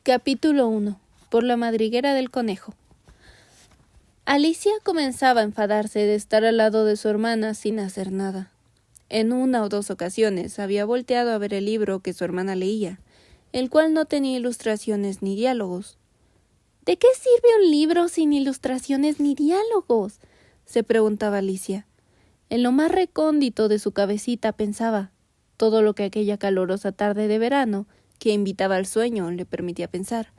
Capítulo 1. Por la madriguera del conejo. Alicia comenzaba a enfadarse de estar al lado de su hermana sin hacer nada. En una o dos ocasiones había volteado a ver el libro que su hermana leía, el cual no tenía ilustraciones ni diálogos. ¿De qué sirve un libro sin ilustraciones ni diálogos?, se preguntaba Alicia. En lo más recóndito de su cabecita pensaba todo lo que aquella calurosa tarde de verano, que invitaba al sueño, le permitía pensar.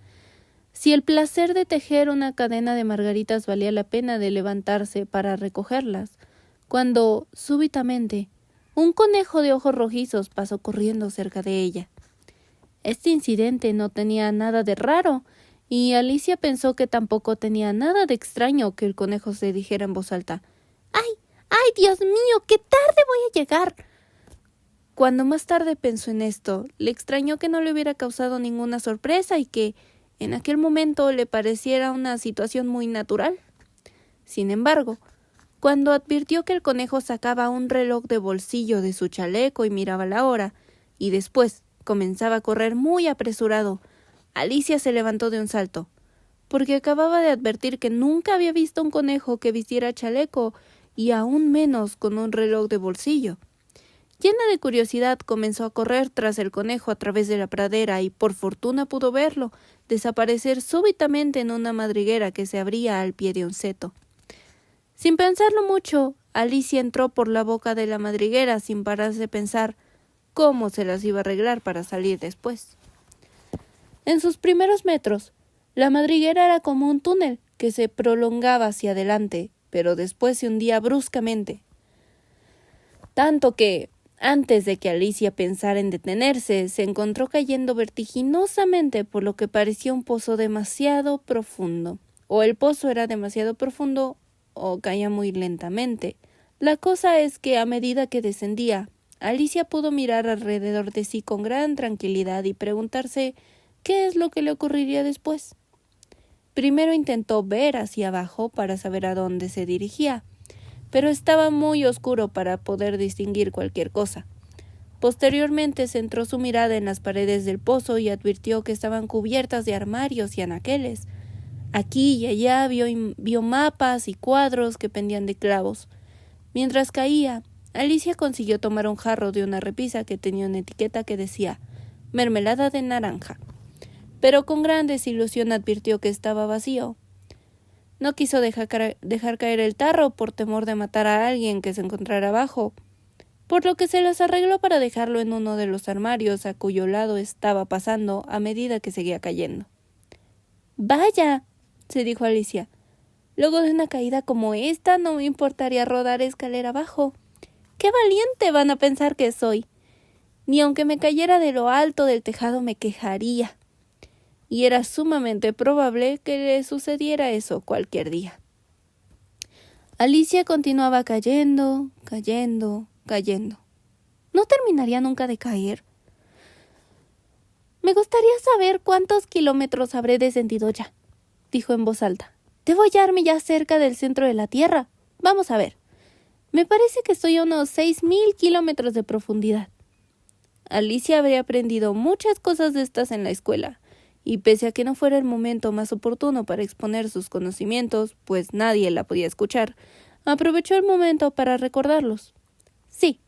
Si el placer de tejer una cadena de margaritas valía la pena de levantarse para recogerlas, cuando, súbitamente, un conejo de ojos rojizos pasó corriendo cerca de ella. Este incidente no tenía nada de raro, y Alicia pensó que tampoco tenía nada de extraño que el conejo se dijera en voz alta: ¡Ay, ay, Dios mío, qué tarde voy a llegar! Cuando más tarde pensó en esto, le extrañó que no le hubiera causado ninguna sorpresa y que, en aquel momento, le pareciera una situación muy natural. Sin embargo, cuando advirtió que el conejo sacaba un reloj de bolsillo de su chaleco y miraba la hora, y después comenzaba a correr muy apresurado, Alicia se levantó de un salto, porque acababa de advertir que nunca había visto un conejo que vistiera chaleco y aún menos con un reloj de bolsillo. Llena de curiosidad, comenzó a correr tras el conejo a través de la pradera y por fortuna pudo verlo desaparecer súbitamente en una madriguera que se abría al pie de un seto. Sin pensarlo mucho, Alicia entró por la boca de la madriguera sin pararse de pensar cómo se las iba a arreglar para salir después. En sus primeros metros, la madriguera era como un túnel que se prolongaba hacia adelante, pero después se hundía bruscamente. Tanto que, antes de que Alicia pensara en detenerse, se encontró cayendo vertiginosamente por lo que parecía un pozo demasiado profundo. O el pozo era demasiado profundo, o caía muy lentamente. La cosa es que, a medida que descendía, Alicia pudo mirar alrededor de sí con gran tranquilidad y preguntarse qué es lo que le ocurriría después. Primero intentó ver hacia abajo para saber a dónde se dirigía, pero estaba muy oscuro para poder distinguir cualquier cosa. Posteriormente centró su mirada en las paredes del pozo y advirtió que estaban cubiertas de armarios y anaqueles. Aquí y allá vio mapas y cuadros que pendían de clavos. Mientras caía, Alicia consiguió tomar un jarro de una repisa que tenía una etiqueta que decía mermelada de naranja, pero con gran desilusión advirtió que estaba vacío. No quiso dejar caer el tarro por temor de matar a alguien que se encontrara abajo, por lo que se las arregló para dejarlo en uno de los armarios a cuyo lado estaba pasando a medida que seguía cayendo. «Vaya», se dijo Alicia, «luego de una caída como esta no me importaría rodar escalera abajo. ¡Qué valiente van a pensar que soy! Ni aunque me cayera de lo alto del tejado me quejaría». Y era sumamente probable que le sucediera eso cualquier día. Alicia continuaba cayendo. ¿No terminaría nunca de caer? «Me gustaría saber cuántos kilómetros habré descendido ya», dijo en voz alta. «Debo hallarme ya cerca del centro de la Tierra. Vamos a ver. Me parece que estoy a unos 6.000 kilómetros de profundidad». Alicia habría aprendido muchas cosas de estas en la escuela, y pese a que no fuera el momento más oportuno para exponer sus conocimientos, pues nadie la podía escuchar, aprovechó el momento para recordarlos. «Sí,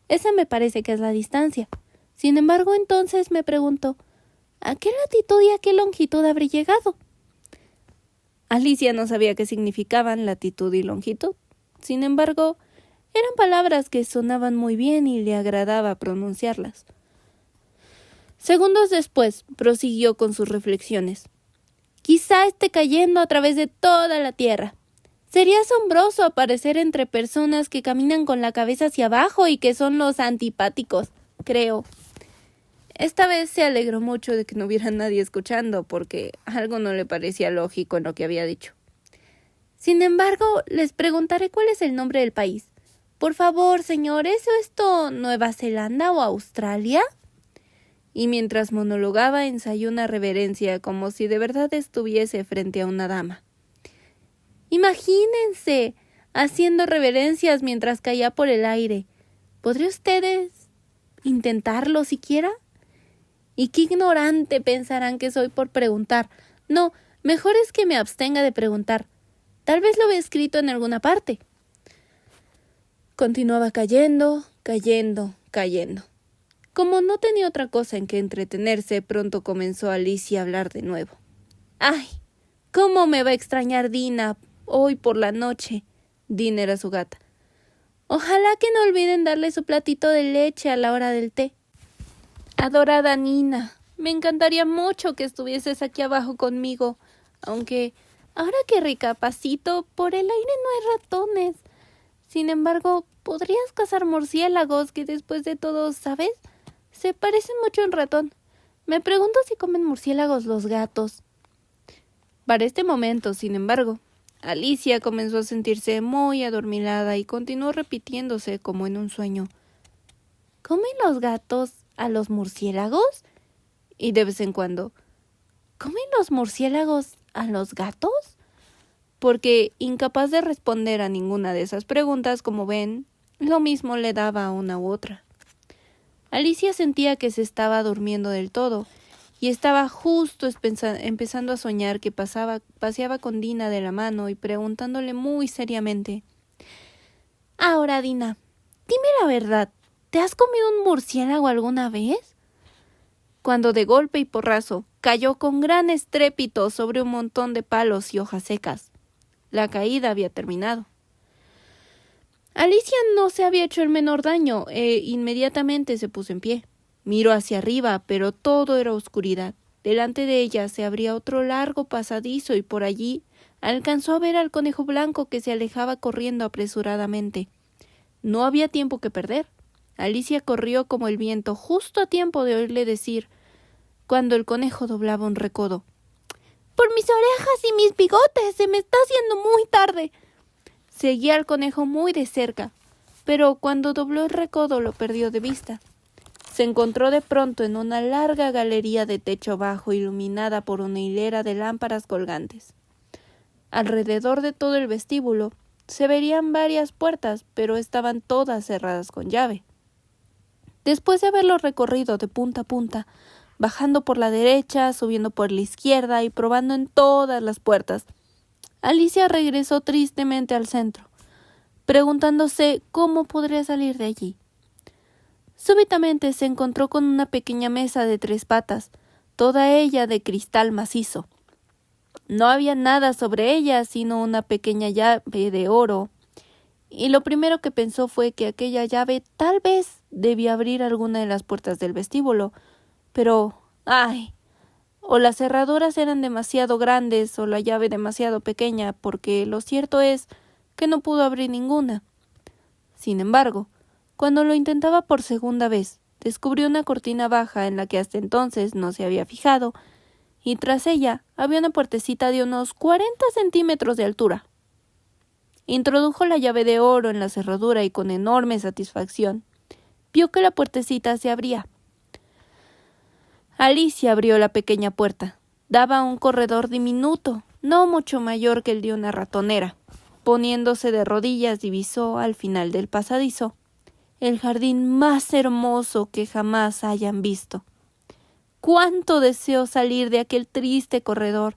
esa me parece que es la distancia. Sin embargo, entonces me pregunto, ¿a qué latitud y a qué longitud habré llegado?» Alicia no sabía qué significaban latitud y longitud. Sin embargo, eran palabras que sonaban muy bien y le agradaba pronunciarlas. Segundos después, prosiguió con sus reflexiones. «Quizá esté cayendo a través de toda la tierra. Sería asombroso aparecer entre personas que caminan con la cabeza hacia abajo y que son los antipáticos, creo». Esta vez se alegró mucho de que no hubiera nadie escuchando, porque algo no le parecía lógico en lo que había dicho. «Sin embargo, les preguntaré cuál es el nombre del país. Por favor, señor, ¿es esto Nueva Zelanda o Australia?» Y mientras monologaba ensayó una reverencia como si de verdad estuviese frente a una dama. Imagínense, haciendo reverencias mientras caía por el aire. ¿Podría ustedes intentarlo siquiera? Y qué ignorante pensarán que soy por preguntar. No, mejor es que me abstenga de preguntar. Tal vez lo he escrito en alguna parte. Continuaba cayendo, cayendo, cayendo. Como no tenía otra cosa en que entretenerse, pronto comenzó Alicia a hablar de nuevo. ¡Ay! ¿Cómo me va a extrañar Dina hoy por la noche? Dina era su gata. Ojalá que no olviden darle su platito de leche a la hora del té. Adorada Nina, me encantaría mucho que estuvieses aquí abajo conmigo, aunque ahora que recapacito, por el aire no hay ratones. Sin embargo, podrías cazar murciélagos que después de todo, ¿sabes? Se parecen mucho a un ratón. Me pregunto si comen murciélagos los gatos. Para este momento, sin embargo, Alicia comenzó a sentirse muy adormilada y continuó repitiéndose como en un sueño. ¿Comen los gatos a los murciélagos? Y de vez en cuando, ¿comen los murciélagos a los gatos? Porque, incapaz de responder a ninguna de esas preguntas, como ven, lo mismo le daba a una u otra. Alicia sentía que se estaba durmiendo del todo, y estaba justo empezando a soñar que paseaba con Dina de la mano y preguntándole muy seriamente. Ahora, Dina, dime la verdad, ¿te has comido un murciélago alguna vez? Cuando de golpe y porrazo cayó con gran estrépito sobre un montón de palos y hojas secas. La caída había terminado. Alicia no se había hecho el menor daño e inmediatamente se puso en pie. Miró hacia arriba, pero todo era oscuridad. Delante de ella se abría otro largo pasadizo y por allí alcanzó a ver al conejo blanco que se alejaba corriendo apresuradamente. No había tiempo que perder. Alicia corrió como el viento justo a tiempo de oírle decir, cuando el conejo doblaba un recodo. «Por mis orejas y mis bigotes, se me está haciendo muy tarde». Seguía al conejo muy de cerca, pero cuando dobló el recodo lo perdió de vista. Se encontró de pronto en una larga galería de techo bajo iluminada por una hilera de lámparas colgantes. Alrededor de todo el vestíbulo se verían varias puertas, pero estaban todas cerradas con llave. Después de haberlo recorrido de punta a punta, bajando por la derecha, subiendo por la izquierda y probando en todas las puertas, Alicia regresó tristemente al centro, preguntándose cómo podría salir de allí. Súbitamente se encontró con una pequeña mesa de 3 patas, toda ella de cristal macizo. No había nada sobre ella sino una pequeña llave de oro, y lo primero que pensó fue que aquella llave tal vez debía abrir alguna de las puertas del vestíbulo, pero ¡ay! O las cerraduras eran demasiado grandes o la llave demasiado pequeña, porque lo cierto es que no pudo abrir ninguna. Sin embargo, cuando lo intentaba por segunda vez, descubrió una cortina baja en la que hasta entonces no se había fijado, y tras ella había una puertecita de unos 40 centímetros de altura. Introdujo la llave de oro en la cerradura y con enorme satisfacción vio que la puertecita se abría. Alicia abrió la pequeña puerta. Daba a un corredor diminuto, no mucho mayor que el de una ratonera. Poniéndose de rodillas, divisó al final del pasadizo el jardín más hermoso que jamás hayan visto. Cuánto deseó salir de aquel triste corredor,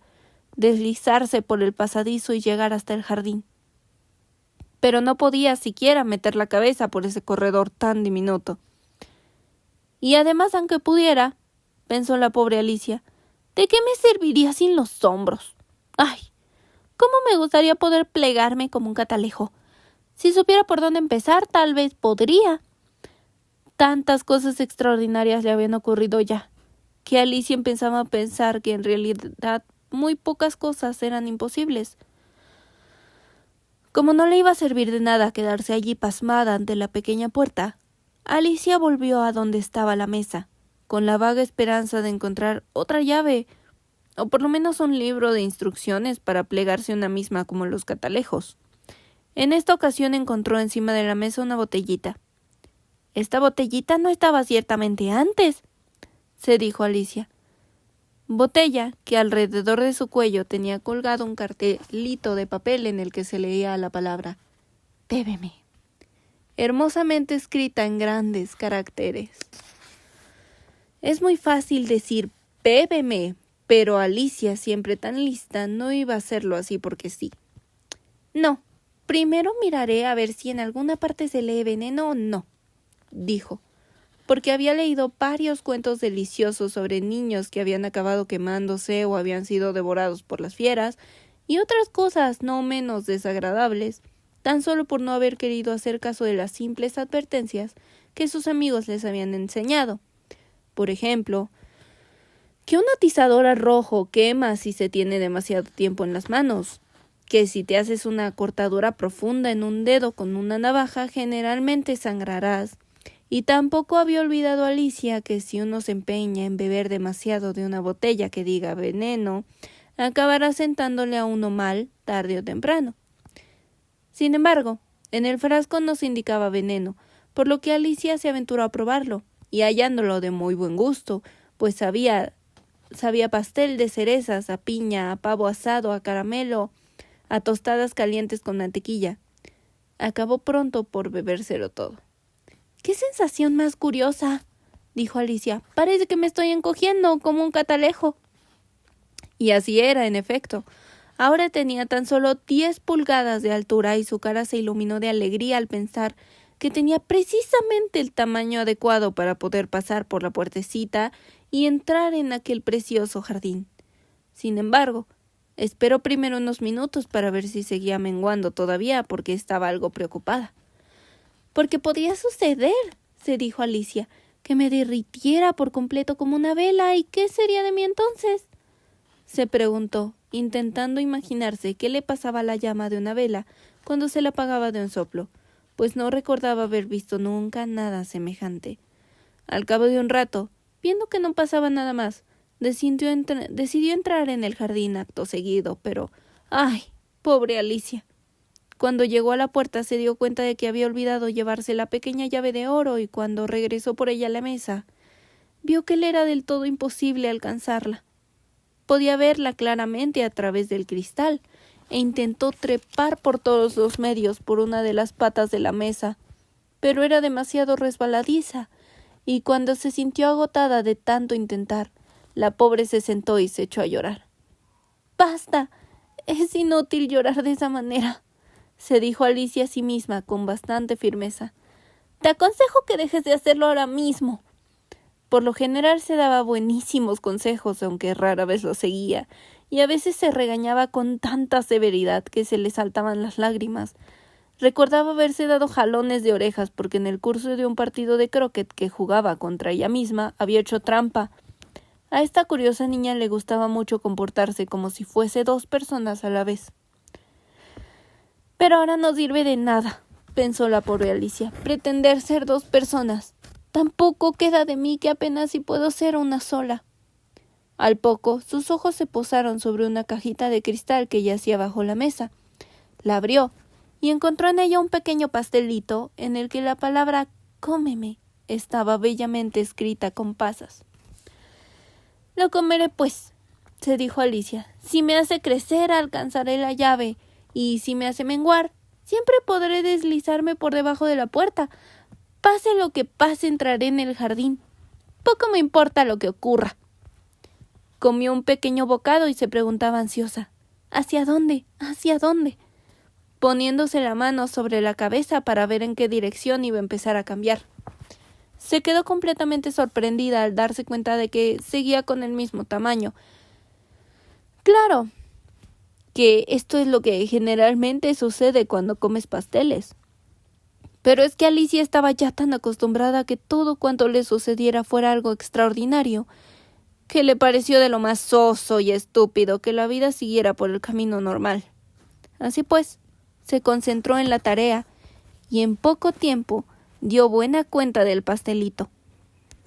deslizarse por el pasadizo y llegar hasta el jardín. Pero no podía siquiera meter la cabeza por ese corredor tan diminuto. Y además, aunque pudiera, pensó la pobre Alicia, ¿de qué me serviría sin los hombros? ¡Ay! ¿Cómo me gustaría poder plegarme como un catalejo? Si supiera por dónde empezar, tal vez podría. Tantas cosas extraordinarias le habían ocurrido ya, que Alicia empezaba a pensar que en realidad muy pocas cosas eran imposibles. Como no le iba a servir de nada quedarse allí pasmada ante la pequeña puerta, Alicia volvió a donde estaba la mesa, con la vaga esperanza de encontrar otra llave, o por lo menos un libro de instrucciones para plegarse una misma como los catalejos. En esta ocasión encontró encima de la mesa una botellita. «Esta botellita no estaba ciertamente antes», se dijo Alicia. Botella que alrededor de su cuello tenía colgado un cartelito de papel en el que se leía la palabra «Bébeme», hermosamente escrita en grandes caracteres. Es muy fácil decir «bébeme», pero Alicia, siempre tan lista, no iba a hacerlo así porque sí. «No, primero miraré a ver si en alguna parte se lee veneno o no», dijo, porque había leído varios cuentos deliciosos sobre niños que habían acabado quemándose o habían sido devorados por las fieras, y otras cosas no menos desagradables, tan solo por no haber querido hacer caso de las simples advertencias que sus amigos les habían enseñado. Por ejemplo, que un atizador a rojo quema si se tiene demasiado tiempo en las manos, que si te haces una cortadura profunda en un dedo con una navaja generalmente sangrarás, y tampoco había olvidado Alicia que si uno se empeña en beber demasiado de una botella que diga veneno, acabará sentándole a uno mal tarde o temprano. Sin embargo, en el frasco no se indicaba veneno, por lo que Alicia se aventuró a probarlo, y hallándolo de muy buen gusto, pues sabía pastel de cerezas, a piña, a pavo asado, a caramelo, a tostadas calientes con mantequilla. Acabó pronto por bebérselo todo. «¡Qué sensación más curiosa!», dijo Alicia. «Parece que me estoy encogiendo como un catalejo». Y así era, en efecto. Ahora tenía tan solo 10 pulgadas de altura y su cara se iluminó de alegría al pensar que tenía precisamente el tamaño adecuado para poder pasar por la puertecita y entrar en aquel precioso jardín. Sin embargo, esperó primero unos minutos para ver si seguía menguando todavía, porque estaba algo preocupada. «Porque podría suceder», se dijo Alicia, «que me derritiera por completo como una vela, ¿y qué sería de mí entonces?». Se preguntó, intentando imaginarse qué le pasaba a la llama de una vela cuando se la apagaba de un soplo, pues no recordaba haber visto nunca nada semejante. Al cabo de un rato, viendo que no pasaba nada más, decidió entrar en el jardín acto seguido, pero ¡ay, pobre Alicia! Cuando llegó a la puerta se dio cuenta de que había olvidado llevarse la pequeña llave de oro, y cuando regresó por ella a la mesa, vio que le era del todo imposible alcanzarla. Podía verla claramente a través del cristal, e intentó trepar por todos los medios por una de las patas de la mesa, pero era demasiado resbaladiza, y cuando se sintió agotada de tanto intentar, la pobre se sentó y se echó a llorar. «¡Basta! Es inútil llorar de esa manera», se dijo Alicia a sí misma con bastante firmeza. «Te aconsejo que dejes de hacerlo ahora mismo». Por lo general se daba buenísimos consejos, aunque rara vez los seguía, y a veces se regañaba con tanta severidad que se le saltaban las lágrimas. Recordaba haberse dado jalones de orejas porque en el curso de un partido de croquet que jugaba contra ella misma había hecho trampa. A esta curiosa niña le gustaba mucho comportarse como si fuese 2 personas a la vez. «Pero ahora no sirve de nada», pensó la pobre Alicia, «pretender ser 2 personas. Tampoco queda de mí que apenas si puedo ser una sola». Al poco, sus ojos se posaron sobre una cajita de cristal que yacía bajo la mesa. La abrió y encontró en ella un pequeño pastelito en el que la palabra «cómeme» estaba bellamente escrita con pasas. «Lo comeré, pues», se dijo Alicia. «Si me hace crecer, alcanzaré la llave, y si me hace menguar, siempre podré deslizarme por debajo de la puerta. Pase lo que pase, entraré en el jardín. Poco me importa lo que ocurra». Comió un pequeño bocado y se preguntaba ansiosa: «¿Hacia dónde? ¿Hacia dónde?», poniéndose la mano sobre la cabeza para ver en qué dirección iba a empezar a cambiar. Se quedó completamente sorprendida al darse cuenta de que seguía con el mismo tamaño. Claro que esto es lo que generalmente sucede cuando comes pasteles. Pero es que Alicia estaba ya tan acostumbrada a que todo cuanto le sucediera fuera algo extraordinario, que le pareció de lo más soso y estúpido que la vida siguiera por el camino normal. Así pues, se concentró en la tarea y en poco tiempo dio buena cuenta del pastelito.